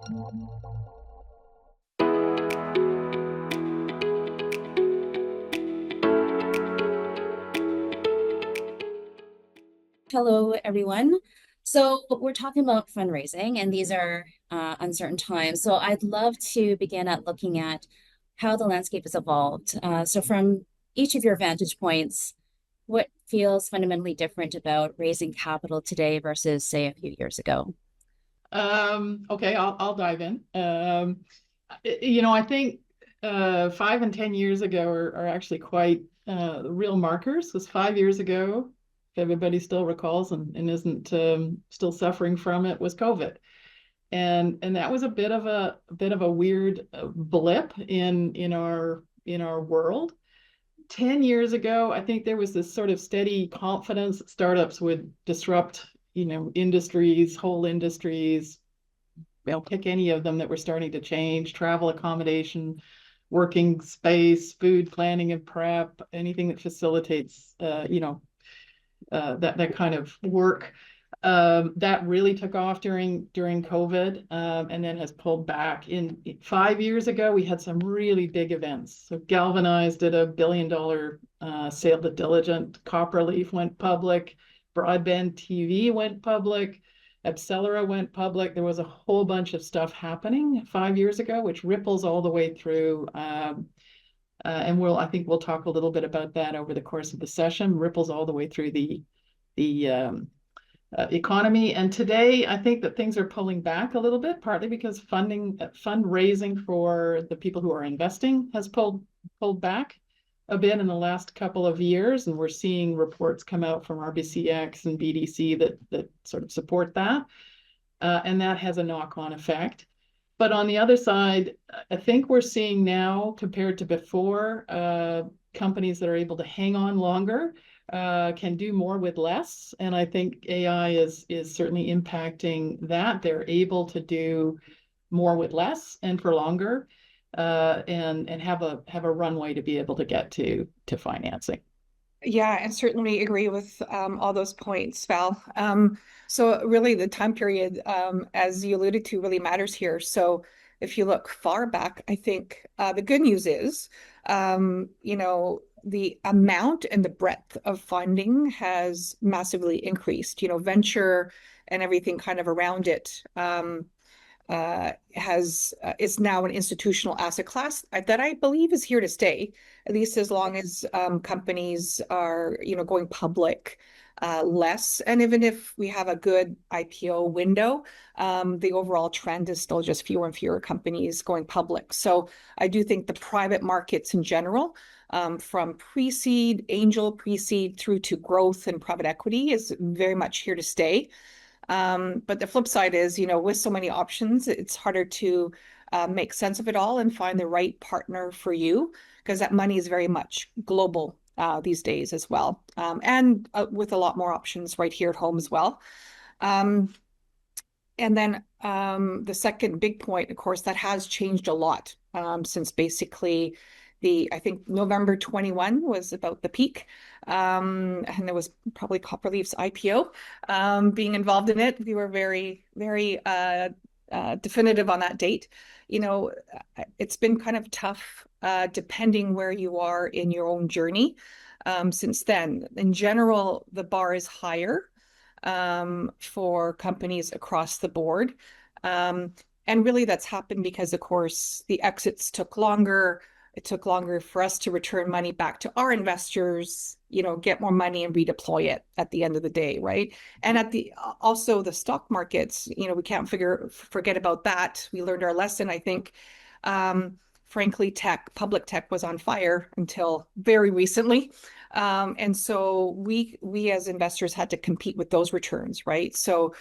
Hello, everyone. So we're talking about fundraising, and these are uncertain times. So I'd love to begin at looking at how the landscape has evolved. So from each of your vantage points, what feels fundamentally different about raising capital today versus, say, a few years ago? Okay, I'll dive in. I think 5 and 10 years ago are actually quite real markers. Because 5 years ago, if everybody still recalls and isn't still suffering from it, was COVID, and that was a bit of a weird blip in our world. 10 years ago, I think there was this sort of steady confidence that startups would disrupt, industries, whole industries. Pick any of them that were starting to change: travel, accommodation, working space, food planning and prep, anything that facilitates, that kind of work. That really took off during COVID, and then has pulled back. In 5 years ago, we had some really big events. So Galvanize did $1 billion sale to Diligent. Copperleaf went public. Broadband TV went public. Pacella went public. There was a whole bunch of stuff happening 5 years ago, which ripples all the way through. And I think we'll talk a little bit about that over the course of the session. Ripples all the way through the economy. And today, I think that things are pulling back a little bit, partly because fundraising for the people who are investing has pulled back a bit in the last couple of years, and we're seeing reports come out from RBCX and BDC that sort of support that, and that has a knock-on effect. But on the other side, I think we're seeing now, compared to before, companies that are able to hang on longer can do more with less, and I think AI is certainly impacting that. They're able to do more with less and for longer, and have a runway to be able to get to financing. Yeah, and certainly agree with all those points, Val. So really the time period, as you alluded to, really matters here. So if you look far back, I think the good news is, the amount and the breadth of funding has massively increased. Venture and everything kind of around it is now an institutional asset class that I believe is here to stay, at least as long as companies are, going public less. And even if we have a good IPO window, the overall trend is still just fewer and fewer companies going public. So I do think the private markets in general, from pre-seed, angel pre-seed through to growth and private equity, is very much here to stay. But the flip side is, with so many options, it's harder to make sense of it all and find the right partner for you, because that money is very much global these days as well. And with a lot more options right here at home as well. And then the second big point, of course, that has changed a lot since basically I think November 21 was about the peak. And there was probably Copperleaf's IPO being involved in it. We were very, very definitive on that date. It's been kind of tough depending where you are in your own journey since then. In general, the bar is higher for companies across the board. And really that's happened because, of course, the exits took longer. It took longer for us to return money back to our investors, get more money and redeploy it at the end of the day, right? And also the stock markets, we can't forget about that. We learned our lesson, I think. Frankly, public tech was on fire until very recently. And so we as investors had to compete with those returns, right? So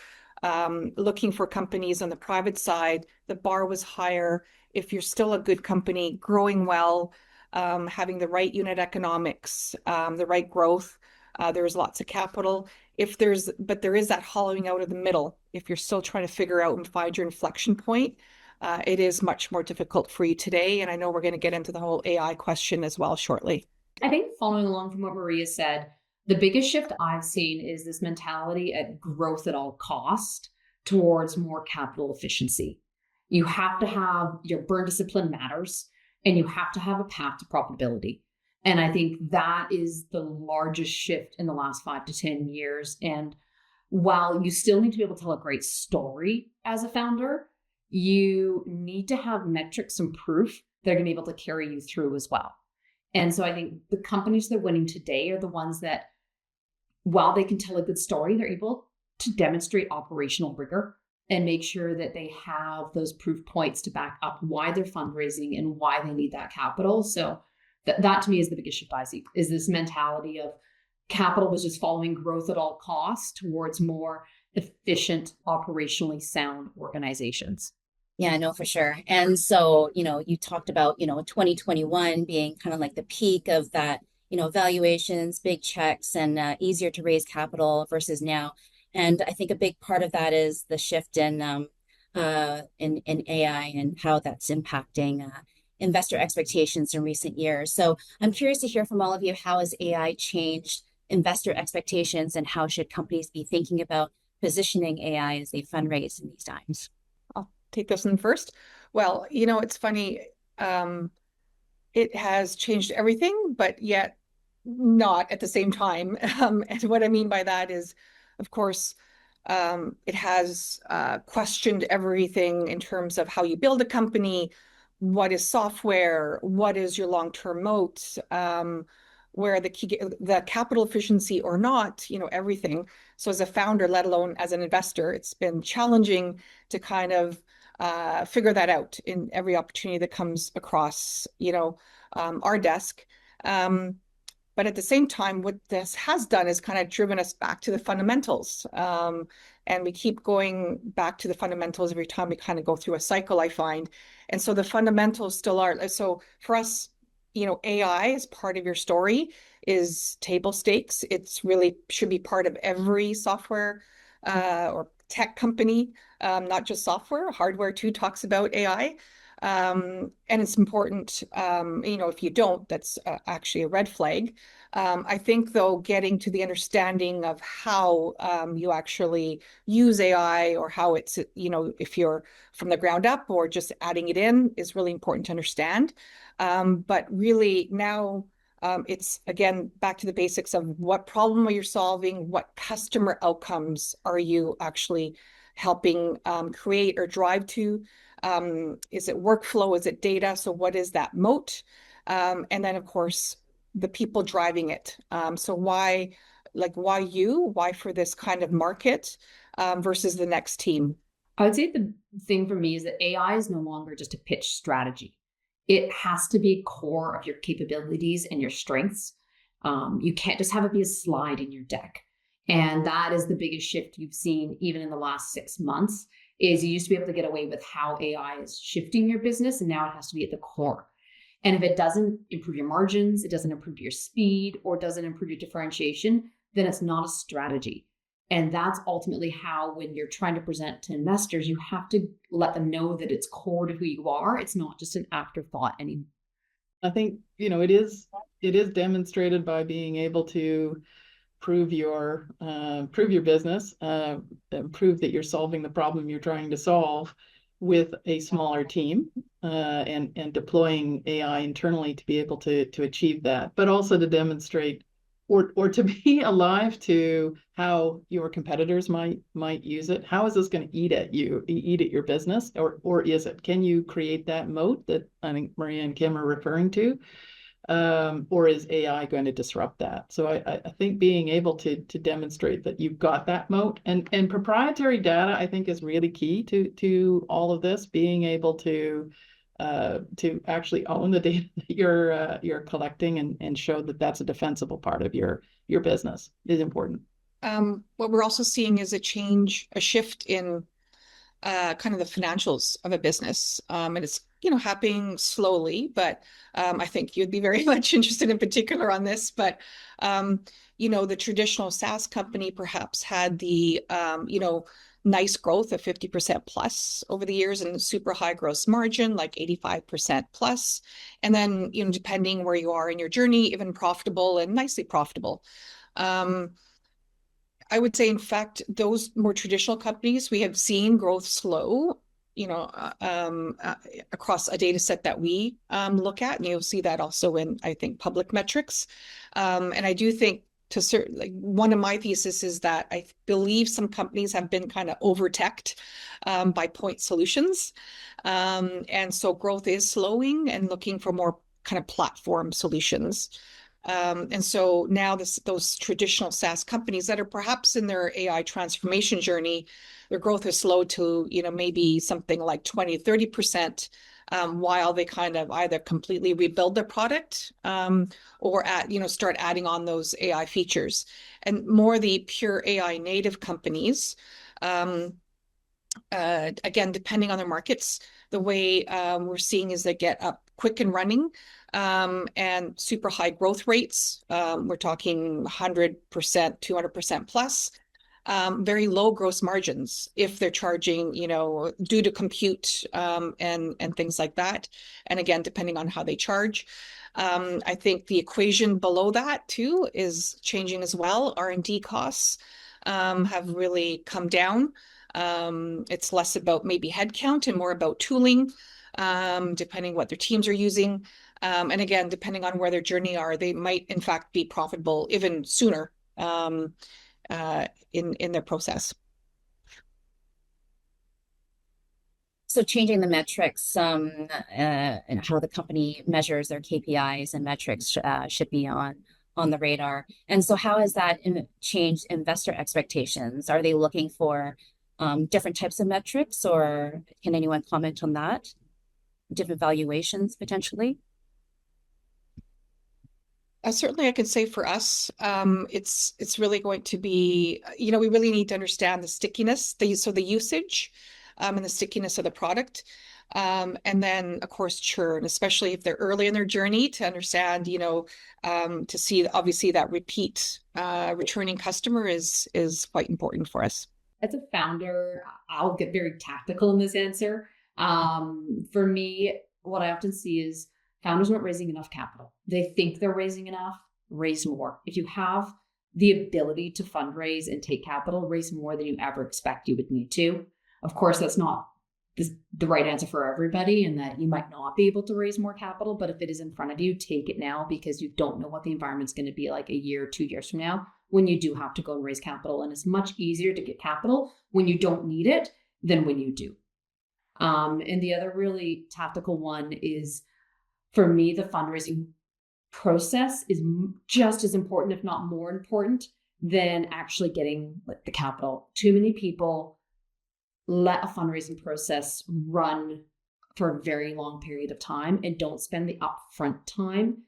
looking for companies on the private side, the bar was higher. If you're still a good company, growing well, having the right unit economics, the right growth, there's lots of capital. But there is that hollowing out of the middle. If you're still trying to figure out and find your inflection point, it is much more difficult for you today. And I know we're going to get into the whole AI question as well shortly. I think following along from what Maria said, the biggest shift I've seen is this mentality at growth at all cost towards more capital efficiency. You have to have your burn discipline matters, and you have to have a path to profitability. And I think that is the largest shift in the last 5 to 10 years. And while you still need to be able to tell a great story as a founder, you need to have metrics and proof that are going to be able to carry you through as well. And so I think the companies that are winning today are the ones that, while they can tell a good story, they're able to demonstrate operational rigor and make sure that they have those proof points to back up why they're fundraising and why they need that capital. So that to me is the biggest shift I see, is this mentality of capital was just following growth at all costs towards more efficient, operationally sound organizations. Yeah, no, for sure. And so, you talked about, 2021 being kind of like the peak of that, valuations, big checks, and easier to raise capital versus now. And I think a big part of that is the shift in AI and how that's impacting investor expectations in recent years. So I'm curious to hear from all of you, how has AI changed investor expectations, and how should companies be thinking about positioning AI as they fundraise in these times? I'll take this one first. Well, it's funny. It has changed everything, but yet not at the same time. And what I mean by that is, of course, it has questioned everything in terms of how you build a company, what is software, what is your long-term moat, where the capital efficiency or not, everything. So as a founder, let alone as an investor, it's been challenging to kind of figure that out in every opportunity that comes across, our desk. But at the same time, what this has done is kind of driven us back to the fundamentals. And we keep going back to the fundamentals every time we kind of go through a cycle, I find. And so the fundamentals still are. So for us, AI as part of your story is table stakes. It's really should be part of every software or tech company, not just software. Hardware too talks about AI. And it's important, if you don't, that's actually a red flag. I think, though, getting to the understanding of how you actually use AI, or how it's, if you're from the ground up or just adding it in, is really important to understand. But really now it's, again, back to the basics of what problem are you solving? What customer outcomes are you actually helping create or drive to? Is it workflow? Is it data? So what is that moat? And then, of course, the people driving it. So why for this kind of market versus the next team? I would say the thing for me is that AI is no longer just a pitch strategy. It has to be core of your capabilities and your strengths. You can't just have it be a slide in your deck. And that is the biggest shift you've seen even in the last 6 months, is you used to be able to get away with how AI is shifting your business, and now it has to be at the core. And if it doesn't improve your margins, it doesn't improve your speed, or doesn't improve your differentiation, then it's not a strategy. And that's ultimately how, when you're trying to present to investors, you have to let them know that it's core to who you are. It's not just an afterthought anymore. I think, it is demonstrated by being able to prove your business, prove that you're solving the problem you're trying to solve with a smaller team, and deploying AI internally to be able to achieve that, but also to demonstrate or to be alive to how your competitors might use it. How is this going to eat at your business, or is it? Can you create that moat that I think Maria and Kim are referring to? Or is AI going to disrupt that? So I think being able to demonstrate that you've got that moat, and proprietary data, I think, is really key to all of this. Being able to actually own the data that you're collecting, and show that that's a defensible part of your business is important. What we're also seeing is a shift in kind of the financials of a business. And it's, happening slowly, but I think you'd be very much interested in particular on this. But, the traditional SaaS company perhaps had the, nice growth of 50% plus over the years, and super high gross margin, like 85% plus. And then, depending where you are in your journey, even profitable and nicely profitable. I would say, in fact, those more traditional companies, we have seen growth slow across a data set that we look at, and you'll see that also in, I think, public metrics. And I do think one of my thesis is that I believe some companies have been kind of over-teched by point solutions. And so growth is slowing and looking for more kind of platform solutions. And so now those traditional SaaS companies that are perhaps in their AI transformation journey, their growth is slowed to, maybe something like 20, 30%, while they kind of either completely rebuild their product, or start adding on those AI features. And more the pure AI native companies, again, depending on their markets, the way we're seeing is they get up quick and running, and super high growth rates. We're talking 100%, 200% plus. Very low gross margins if they're charging, due to compute, and things like that. And again, depending on how they charge. I think the equation below that too is changing as well. R&D costs have really come down. It's less about maybe headcount and more about tooling, depending what their teams are using. And again, depending on where their journey are, they might in fact be profitable even sooner in their process. So changing the metrics, and how the company measures their KPIs and metrics should be on the radar. And so how has that changed investor expectations? Are they looking for different types of metrics, or can anyone comment on that? Different valuations potentially? Certainly, I could say for us, it's really going to be, we really need to understand the stickiness, so the usage, and the stickiness of the product. And then, of course, churn, especially if they're early in their journey, to understand, to see obviously that repeat returning customer is quite important for us. As a founder, I'll get very tactical in this answer. For me, what I often see is founders aren't raising enough capital. They think they're raising enough, raise more. If you have the ability to fundraise and take capital, raise more than you ever expect you would need to. Of course, that's not the right answer for everybody, and that you might not be able to raise more capital, but if it is in front of you, take it now, because you don't know what the environment's going to be like a year, 2 years from now when you do have to go and raise capital. And it's much easier to get capital when you don't need it than when you do. And the other really tactical one is, for me, the fundraising process is just as important, if not more important, than actually getting the capital. Too many people let a fundraising process run for a very long period of time and don't spend the upfront time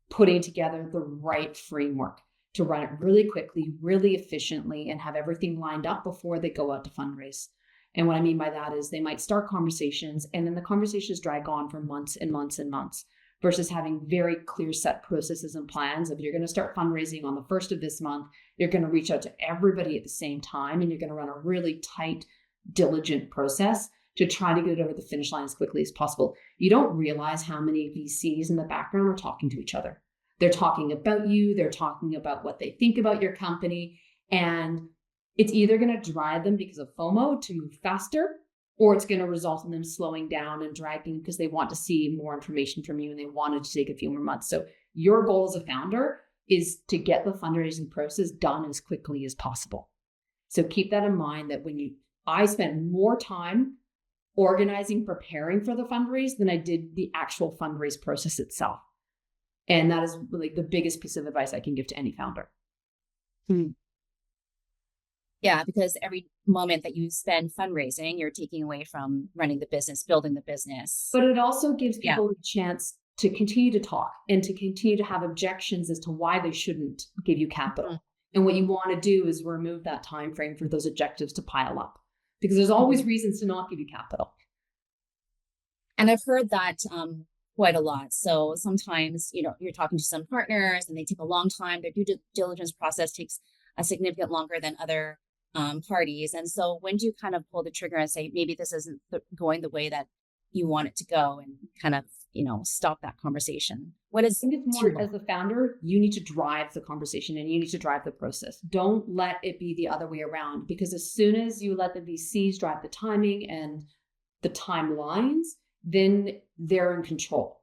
putting together the right framework to run it really quickly, really efficiently, and have everything lined up before they go out to fundraise. And what I mean by that is they might start conversations, and then the conversations drag on for months and months and months, versus having very clear set processes and plans of, you're going to start fundraising on the 1st of this month, you're going to reach out to everybody at the same time, and you're going to run a really tight, diligent process to try to get it over the finish line as quickly as possible. You don't realize how many VCs in the background are talking to each other. They're talking about you, they're talking about what they think about your company, and it's either going to drive them because of FOMO to move faster, or it's going to result in them slowing down and dragging because they want to see more information from you and they wanted to take a few more months. So your goal as a founder is to get the fundraising process done as quickly as possible. So keep that in mind, that I spend more time organizing, preparing for the fundraise than I did the actual fundraise process itself. And that is really the biggest piece of advice I can give to any founder. Yeah, because every moment that you spend fundraising, you're taking away from running the business, building the business. But it also gives people a chance to continue to talk and to continue to have objections as to why they shouldn't give you capital. And what you want to do is remove that time frame for those objectives to pile up, because there's always reasons to not give you capital. And I've heard that quite a lot. So sometimes, you're talking to some partners and they take a long time. Their due diligence process takes a significant longer than other parties. And so when do you kind of pull the trigger and say, maybe this isn't going the way that you want it to go, and kind of, stop that conversation? What is, I think it's more, as the founder, you need to drive the conversation and you need to drive the process. Don't let it be the other way around, because as soon as you let the VCs drive the timing and the timelines, then they're in control.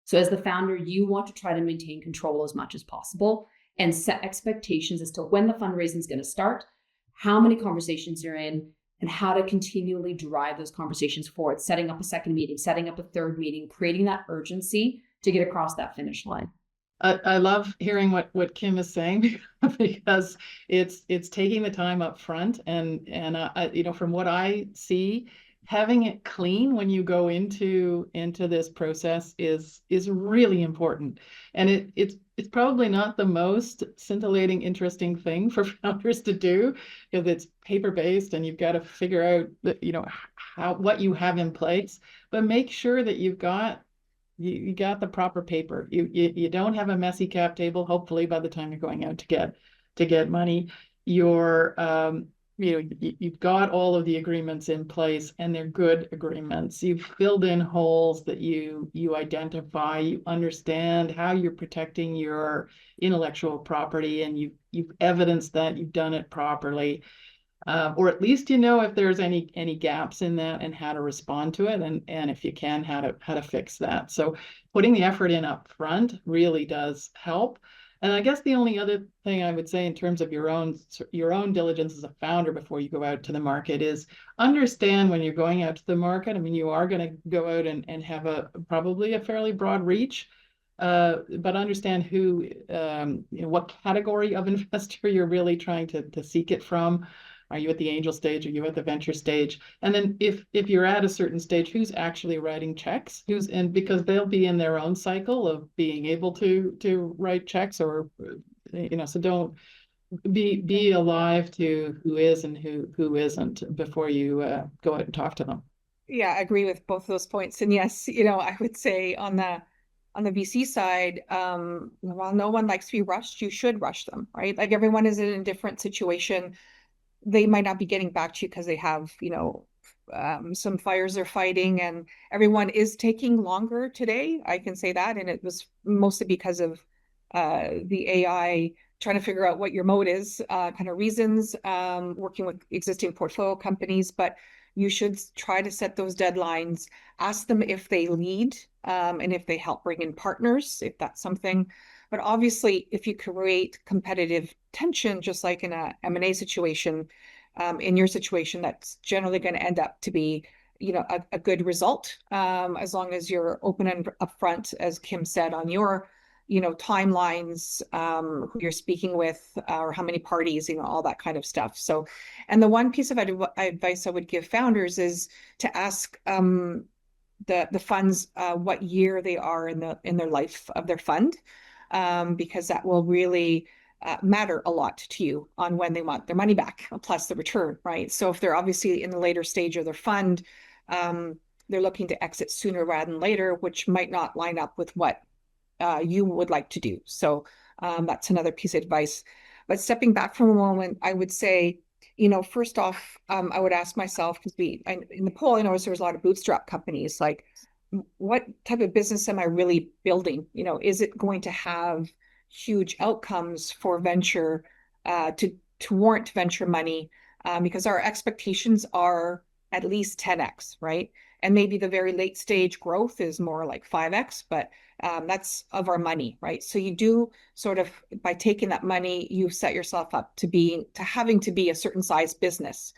So as the founder, you want to try to maintain control as much as possible and set expectations as to when the fundraising is going to start, how many conversations you're in, and how to continually drive those conversations forward, setting up a second meeting, setting up a third meeting, creating that urgency to get across that finish line. I love hearing what Kim is saying because it's taking the time up front and from what I see, having it clean when you go into this process is really important. And it's probably not the most scintillating, interesting thing for founders to do because it's paper-based and you've got to figure out that, what you have in place, but make sure that you got the proper paper. You don't have a messy cap table. Hopefully, by the time you're going out to get money, you've got all of the agreements in place, and they're good agreements. You've filled in holes that you identify. You understand how you're protecting your intellectual property, and you've evidenced that you've done it properly. Or at least if there's any gaps in that and how to respond to it, and if you can, how to fix that. So putting the effort in up front really does help. And I guess the only other thing I would say in terms of your own diligence as a founder before you go out to the market is understand when you're going out to the market. I mean, you are going to go out and have probably a fairly broad reach. But understand who, what category of investor you're really trying to seek it from. Are you at the angel stage? Are you at the venture stage? And then if you're at a certain stage, who's actually writing checks? Because they'll be in their own cycle of being able to write checks, or so don't be alive to who is and who isn't before you go out and talk to them. Yeah, I agree with both those points. And yes, I would say on the VC side, while no one likes to be rushed, you should rush them, right? Like everyone is in a different situation. They might not be getting back to you because they have, some fires they're fighting, and everyone is taking longer today. I can say that. And it was mostly because of the AI trying to figure out what your mode is, kind of reasons, working with existing portfolio companies. But you should try to set those deadlines, ask them if they lead, and if they help bring in partners, if that's something. But obviously, if you create competitive tension, just like in a M&A situation, in your situation, that's generally going to end up to be, a good result, as long as you're open and upfront, as Kim said, on your, timelines, who you're speaking with, or how many parties, all that kind of stuff. So, and the one piece of advice I would give founders is to ask the funds what year they are in their life of their fund. Because that will really matter a lot to you on when they want their money back, plus the return, right? So if they're obviously in the later stage of their fund, they're looking to exit sooner rather than later, which might not line up with what you would like to do. So that's another piece of advice. But stepping back from a moment, I would say, first off, I would ask myself, because in the poll, I noticed there was a lot of bootstrap companies, like, what type of business am I really building? Is it going to have huge outcomes for venture, to warrant venture money? Because our expectations are at least 10x, right? And maybe the very late stage growth is more like 5x, but that's of our money, right? So you do sort of, by taking that money, you set yourself up to having to be a certain size business.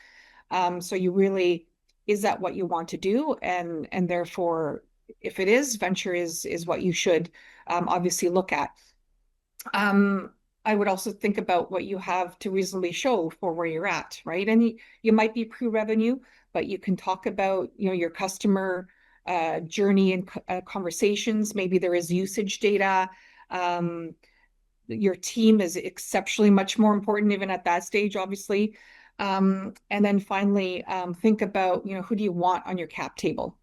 So you really, is that what you want to do? And therefore, if it is, venture is what you should obviously look at. I would also think about what you have to reasonably show for where you're at, right? And you might be pre-revenue, but you can talk about, your customer journey and conversations. Maybe there is usage data. Your team is exceptionally much more important even at that stage, obviously. And then finally, think about, who do you want on your cap table?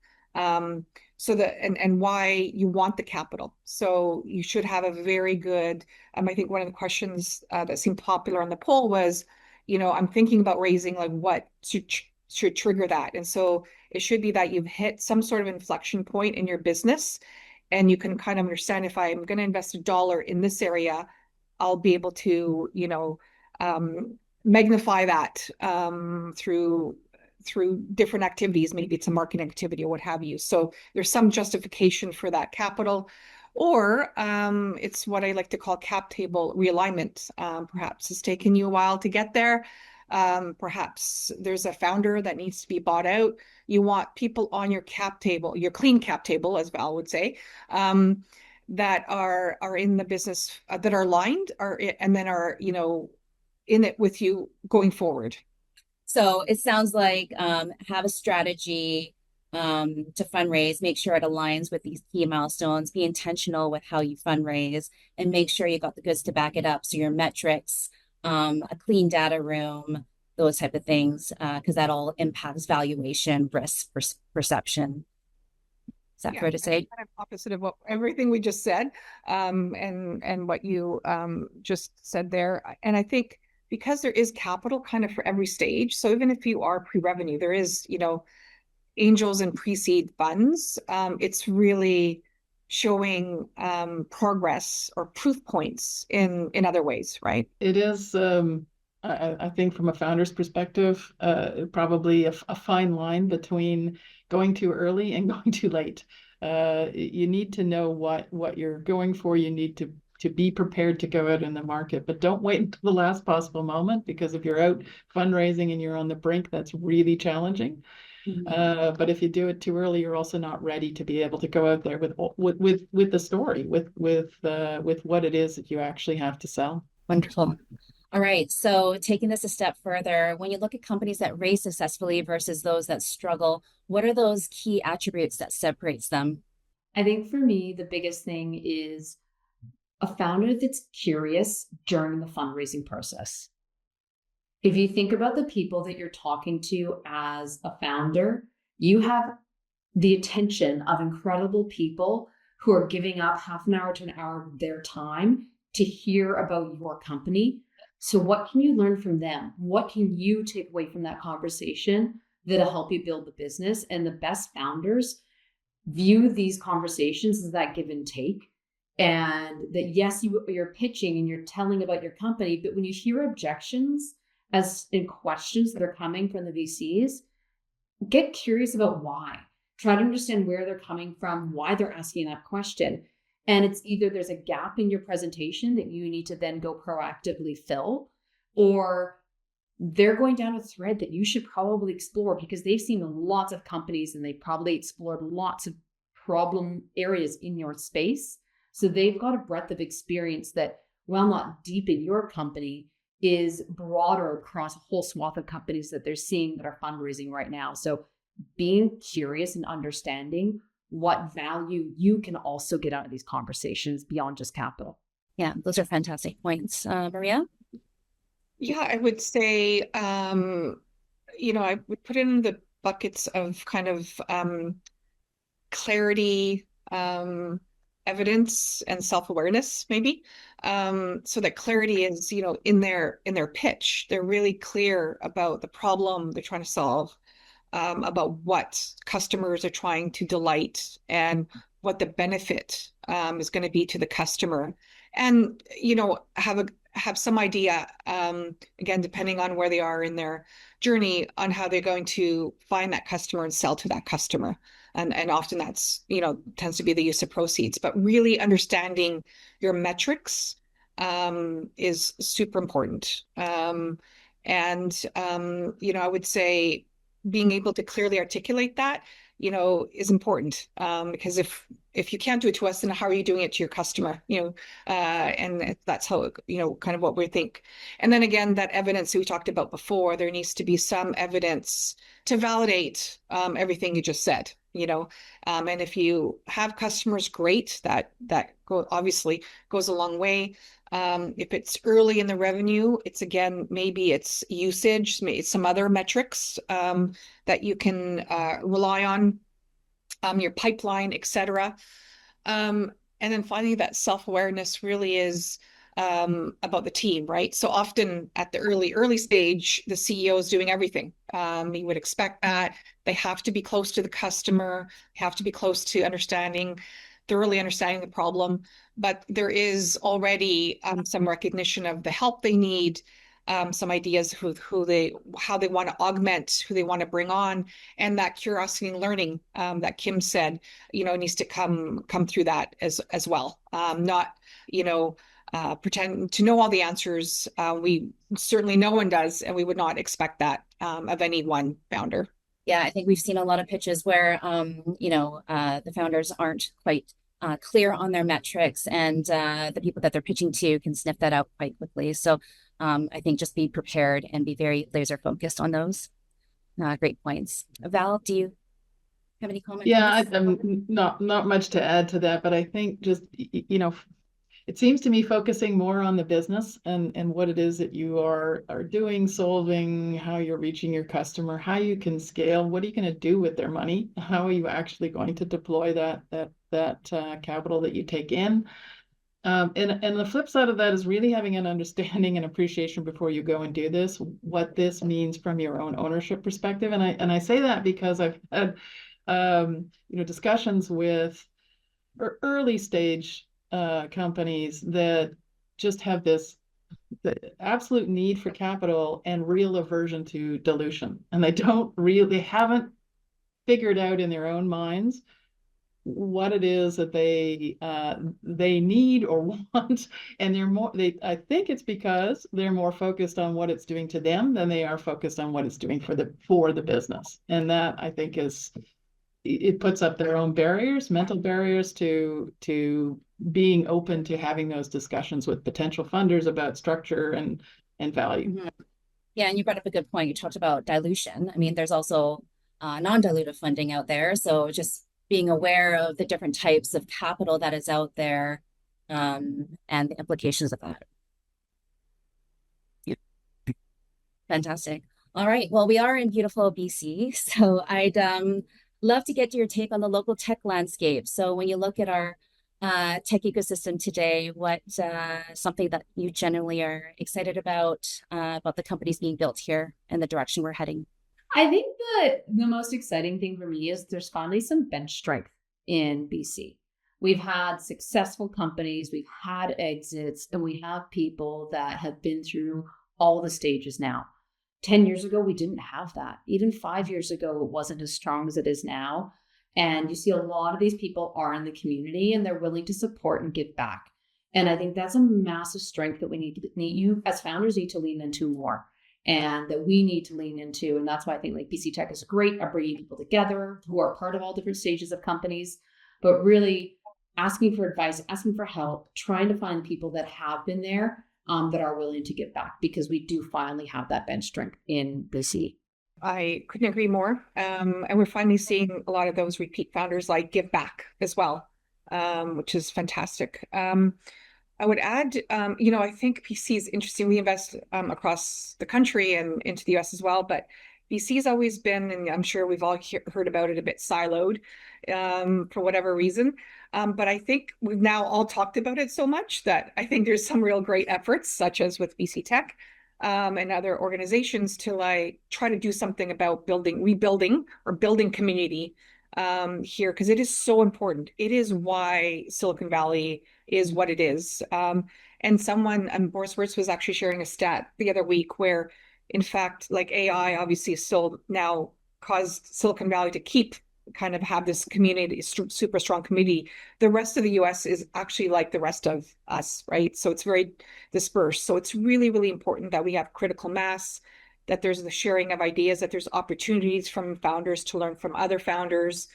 So and why you want the capital. So you should have a very good, I think one of the questions that seemed popular on the poll was, I'm thinking about raising, like, what should trigger that. And so it should be that you've hit some sort of inflection point in your business, and you can kind of understand, if I'm going to invest $1 in this area, I'll be able to, magnify that through through different activities. Maybe it's a marketing activity or what have you. So there's some justification for that capital. Or it's what I like to call cap table realignment. Perhaps it's taken you a while to get there. Perhaps there's a founder that needs to be bought out. You want people on your cap table, your clean cap table, as Val would say, that are in the business, that are aligned, and then are, you know, in it with you going forward. So it sounds like have a strategy to fundraise, make sure it aligns with these key milestones, be intentional with how you fundraise, and make sure you got the goods to back it up. So your metrics, a clean data room, those type of things, because that all impacts valuation, risk, perception. Is that fair to say? Kind of opposite of what everything we just said, and what you just said there. And I think because there is capital kind of for every stage, so even if you are pre-revenue, there is, you know, angels and pre-seed funds. It's really showing progress or proof points in other ways, right? It is, I think from a founder's perspective, probably a fine line between going too early and going too late. You need to know what you're going for. You need to be prepared to go out in the market, but don't wait until the last possible moment, because if you're out fundraising and you're on the brink, that's really challenging. But if you do it too early, you're also not ready to be able to go out there with the story, with what it is that you actually have to sell. Wonderful. All right. So taking this a step further, when you look at companies that raise successfully versus those that struggle, what are those key attributes that separates them? I think for me, the biggest thing is a founder that's curious during the fundraising process. If you think about the people that you're talking to as a founder, you have the attention of incredible people who are giving up half an hour to an hour of their time to hear about your company. So what can you learn from them? What can you take away from that conversation that'll help you build the business? And the best founders view these conversations as that give and take. And that, yes, you're pitching and you're telling about your company, but when you hear objections as in questions that are coming from the VCs, get curious about why. Try to understand where they're coming from, why they're asking that question. And it's either there's a gap in your presentation that you need to then go proactively fill, or they're going down a thread that you should probably explore because they've seen lots of companies and they probably explored lots of problem areas in your space. So they've got a breadth of experience that, while not deep in your company, is broader across a whole swath of companies that they're seeing that are fundraising right now. So being curious and understanding what value you can also get out of these conversations beyond just capital. Yeah, those are fantastic points. Maria? Yeah, I would say, you know, I would put it in the buckets of kind of clarity, evidence, and self-awareness, maybe. So that clarity is, you know, in their pitch, they're really clear about the problem they're trying to solve, about what customers are trying to delight and what the benefit is going to be to the customer, and, you know, have some idea, again, depending on where they are in their journey, on how they're going to find that customer and sell to that customer. And often that's, you know, tends to be the use of proceeds, but really understanding your metrics is super important. You know, I would say being able to clearly articulate that, you know, is important, because if you can't do it to us, then how are you doing it to your customer? You know, and that's how, you know, kind of what we think. And then again, that evidence that we talked about before, there needs to be some evidence to validate everything you just said. You know, and if you have customers, great. That obviously goes a long way. If it's early in the revenue, it's again, maybe it's usage, maybe it's some other metrics that you can rely on, your pipeline, etc. And then finally, that self-awareness really is about the team, right? So often at the early stage, the CEO is doing everything. You would expect that. They have to be close to the customer, have to be close to thoroughly understanding the problem. But there is already some recognition of the help they need, some ideas how they want to augment, who they want to bring on, and that curiosity and learning that Kim said, needs to come through that as well. Not, pretend to know all the answers. We certainly, no one does, and we would not expect that of any one founder. Yeah, I think we've seen a lot of pitches where, the founders aren't quite clear on their metrics, and the people that they're pitching to can sniff that out quite quickly. So I think just be prepared and be very laser focused on those. Great points. Val, do you have any comments? Yeah, I'm not much to add to that, but I think just, it seems to me focusing more on the business and what it is that you are doing, solving, how you're reaching your customer, how you can scale, what are you going to do with their money, how are you actually going to deploy that capital that you take in. And the flip side of that is really having an understanding and appreciation before you go and do this, what this means from your own ownership perspective. And I say that because I've had discussions with early stage companies that just have the absolute need for capital and real aversion to dilution, and they haven't figured out in their own minds what it is that they need or want, and I think it's because they're more focused on what it's doing to them than they are focused on what it's doing for the business. And that, I think, it puts up their own barriers, mental barriers to being open to having those discussions with potential funders about structure and value. Mm-hmm. Yeah, and you brought up a good point. You talked about dilution. I mean, there's also non-dilutive funding out there. So just being aware of the different types of capital that is out there, and the implications of that. Yeah. Fantastic. All right. Well, we are in beautiful BC, so I'd love to get your take on the local tech landscape. So when you look at our tech ecosystem today, what something that you generally are excited about the companies being built here and the direction we're heading? I think that the most exciting thing for me is there's finally some bench strength in BC. We've had successful companies, we've had exits, and we have people that have been through all the stages now. 10 years ago, we didn't have that. Even 5 years ago, it wasn't as strong as it is now. And you see a lot of these people are in the community and they're willing to support and give back. And I think that's a massive strength that you as founders need to lean into more, and that we need to lean into. And that's why I think like BC Tech is great at bringing people together who are part of all different stages of companies, but really asking for advice, asking for help, trying to find people that have been there, that are willing to give back, because we do finally have that bench strength in BC. I couldn't agree more. And we're finally seeing a lot of those repeat founders like give back as well, which is fantastic. I would add, I think BC is interesting. We invest across the country and into the US as well, but BC has always been, and I'm sure we've all heard about it, a bit siloed for whatever reason. But I think we've now all talked about it so much that I think there's some real great efforts, such as with BC Tech and other organizations, to try to do something about rebuilding or building community here, because it is so important. It is why Silicon Valley is what it is. And Boris Wirtz was actually sharing a stat the other week where, in fact, like AI obviously still now caused Silicon Valley to have this community, super strong community. The rest of the US is actually like the rest of us, right? So it's very dispersed. So it's really, really important that we have critical mass, that there's the sharing of ideas, that there's opportunities from founders to learn from other founders,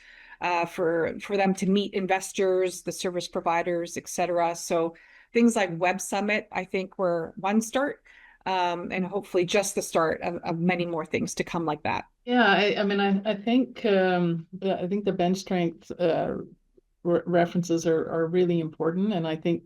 for them to meet investors, the service providers, et cetera. So things like Web Summit, I think, were one start, and hopefully just the start of many more things to come like that. Yeah, I think the bench strength references are really important, and I think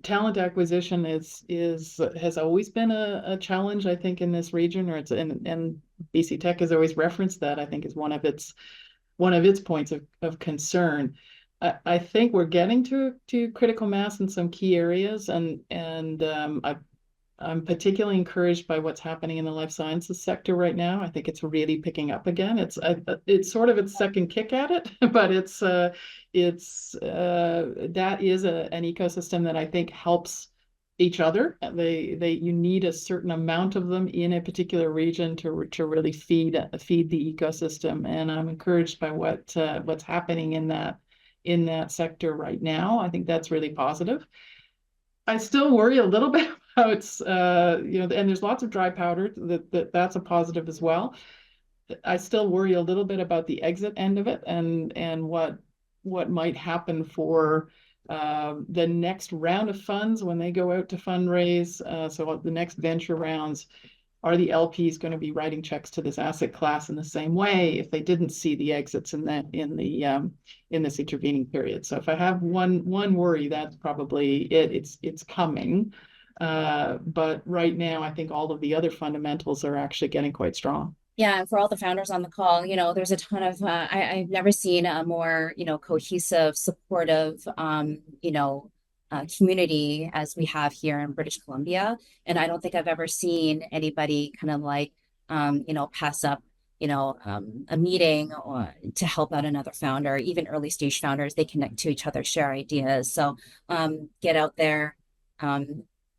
talent acquisition has always been a challenge, I think, in this region, and BC Tech has always referenced that, I think, is one of its points of concern. I think we're getting to critical mass in some key areas, and I'm particularly encouraged by what's happening in the life sciences sector right now. I think it's really picking up again. It's sort of its second kick at it, but that is an ecosystem that I think helps each other. You need a certain amount of them in a particular region to really feed the ecosystem. And I'm encouraged by what's happening in that sector right now. I think that's really positive. I still worry a little bit about and there's lots of dry powder that's a positive as well. I still worry a little bit about the exit end of it and what might happen for the next round of funds when they go out to fundraise. So the next venture rounds, are the LPs going to be writing checks to this asset class in the same way if they didn't see the exits in this intervening period? So if I have one worry, that's probably it. It's coming. But right now, I think all of the other fundamentals are actually getting quite strong. Yeah, and for all the founders on the call, there's a ton of I've never seen a more, cohesive, supportive, community as we have here in British Columbia. And I don't think I've ever seen anybody kind of like, pass up, a meeting or to help out another founder. Even early stage founders, they connect to each other, share ideas. So get out there,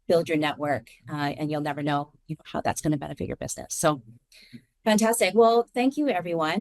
build your network, and you'll never know, how that's going to benefit your business. So fantastic. Well, thank you, everyone.